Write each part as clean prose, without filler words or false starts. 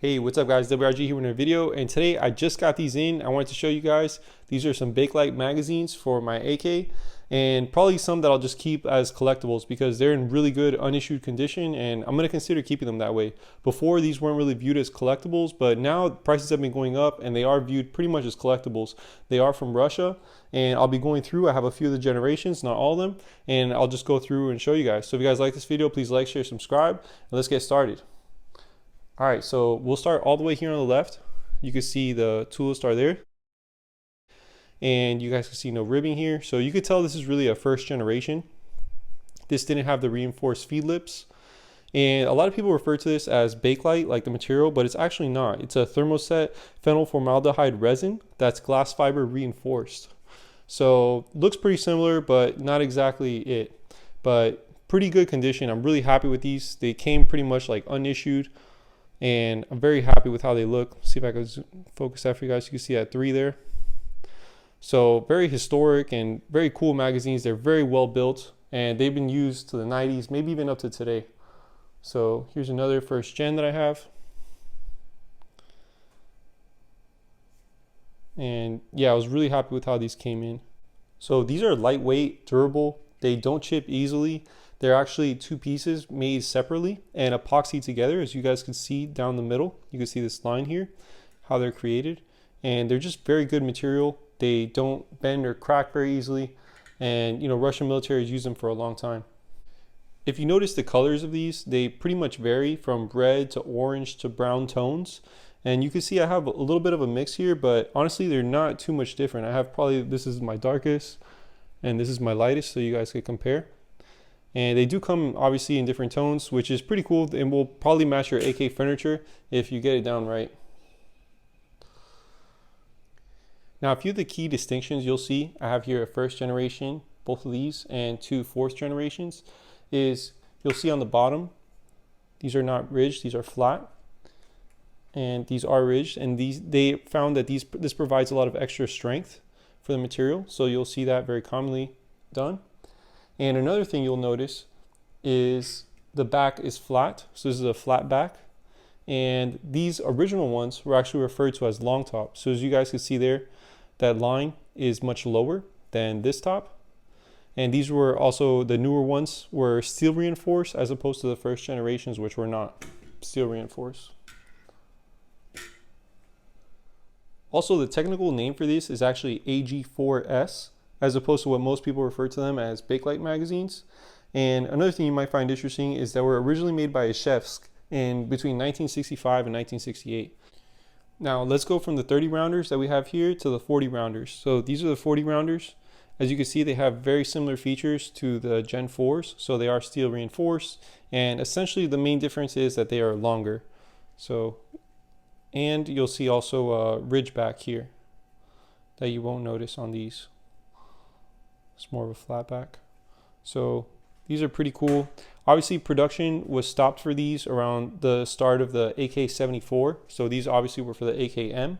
Hey, what's up guys, WRG here with another video, and today I just got these in. I wanted to show you guys, these are some Bakelite magazines for my AK, and probably some that I'll just keep as collectibles because they're in really good unissued condition, and I'm going to consider keeping them that way. Before, these weren't really viewed as collectibles, but now prices have been going up and they are viewed pretty much as collectibles. They are from Russia, and I'll be going through, I have a few of the generations, not all of them, and I'll just go through and show you guys. So if you guys like this video, please like, share, subscribe, and let's get started. All right, so we'll start all the way here on the left. You can see the Tula star there. And you guys can see no ribbing here. So you could tell this is really a first generation. This didn't have the reinforced feed lips. And a lot of people refer to this as Bakelite, like the material, but it's actually not. It's a thermoset phenyl formaldehyde resin that's glass fiber reinforced. So looks pretty similar, but not exactly it. But pretty good condition. I'm really happy with these. They came pretty much like unissued. And I'm very happy with how they look. See if I can focus that for you guys. You can see that 3 there. So very historic and very cool magazines. They're very well built and they've been used to the 90s, maybe even up to today. So here's another first gen that I have. And yeah, I was really happy with how these came in. So these are lightweight, durable. They don't chip easily. They're actually 2 pieces made separately and epoxy together, as you guys can see down the middle. You can see this line here, how they're created. And they're just very good material. They don't bend or crack very easily. And you know, Russian military has used them for a long time. If you notice the colors of these, they pretty much vary from red to orange to brown tones. And you can see I have a little bit of a mix here, but honestly, they're not too much different. I have probably, this is my darkest and this is my lightest, so you guys can compare. And they do come obviously in different tones, which is pretty cool and will probably match your AK furniture if you get it down right. Now, a few of the key distinctions you'll see, I have here a first generation, both of these, and 2 fourth generations, is you'll see on the bottom, these are not ridged, these are flat. And these are ridged, and they found that this provides a lot of extra strength for the material. So you'll see that very commonly done. And another thing you'll notice is the back is flat. So this is a flat back. And these original ones were actually referred to as long top. So as you guys can see there, that line is much lower than this top. And these were also, the newer ones were steel reinforced as opposed to the first generations, which were not steel reinforced. Also, the technical name for this is actually AG4S, as opposed to what most people refer to them as Bakelite magazines. And another thing you might find interesting is that were originally made by Izhevsk in between 1965 and 1968. Now let's go from the 30 rounders that we have here to the 40 rounders. So these are the 40 rounders. As you can see, they have very similar features to the Gen 4s. So they are steel reinforced, and essentially the main difference is that they are longer. So, and you'll see also a ridge back here that you won't notice on these. It's more of a flat back. So these are pretty cool. Obviously production was stopped for these around the start of the AK-74. So these obviously were for the AKM. And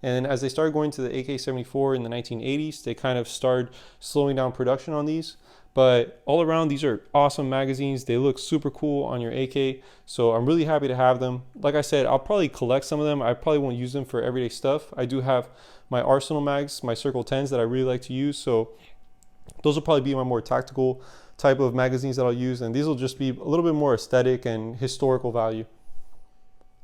then as they started going to the AK-74 in the 1980s, they kind of started slowing down production on these. But all around, these are awesome magazines. They look super cool on your AK. So I'm really happy to have them. Like I said, I'll probably collect some of them. I probably won't use them for everyday stuff. I do have my Arsenal mags, my Circle 10s that I really like to use. So those will probably be my more tactical type of magazines that I'll use. And these will just be a little bit more aesthetic and historical value.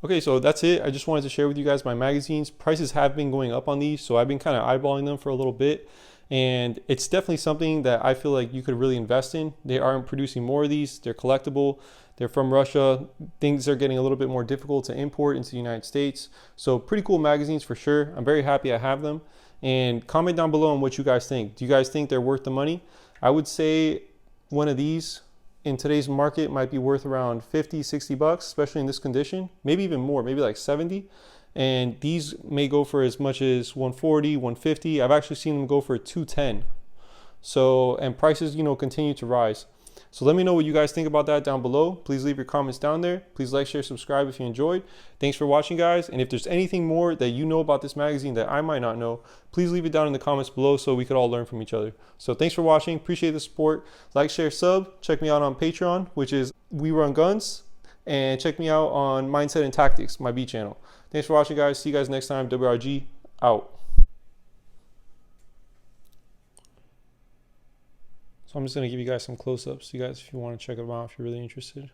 Okay, so that's it. I just wanted to share with you guys my magazines. Prices have been going up on these, so I've been kind of eyeballing them for a little bit. And it's definitely something that I feel like you could really invest in. They aren't producing more of these. They're collectible. They're from Russia. Things are getting a little bit more difficult to import into the United States. So pretty cool magazines for sure. I'm very happy I have them. And comment down below on what you guys think. Do you guys think they're worth the money? I would say one of these in today's market might be worth around 50, 60 bucks, especially in this condition, maybe even more, maybe like 70. And these may go for as much as 140, 150. I've actually seen them go for 210. So, and prices, you know, continue to rise. So let me know what you guys think about that down below. Please leave your comments down there. Please like, share, subscribe if you enjoyed. Thanks for watching, guys. And if there's anything more that you know about this magazine that I might not know, please leave it down in the comments below so we could all learn from each other. So thanks for watching. Appreciate the support. Like, share, sub. Check me out on Patreon, which is We Run Guns. and check me out on Mindset and Tactics, my B channel. Thanks for watching, guys. See you guys next time. WRG out. So I'm just going to give you guys some close-ups, you guys, if you want to check them out, if you're really interested.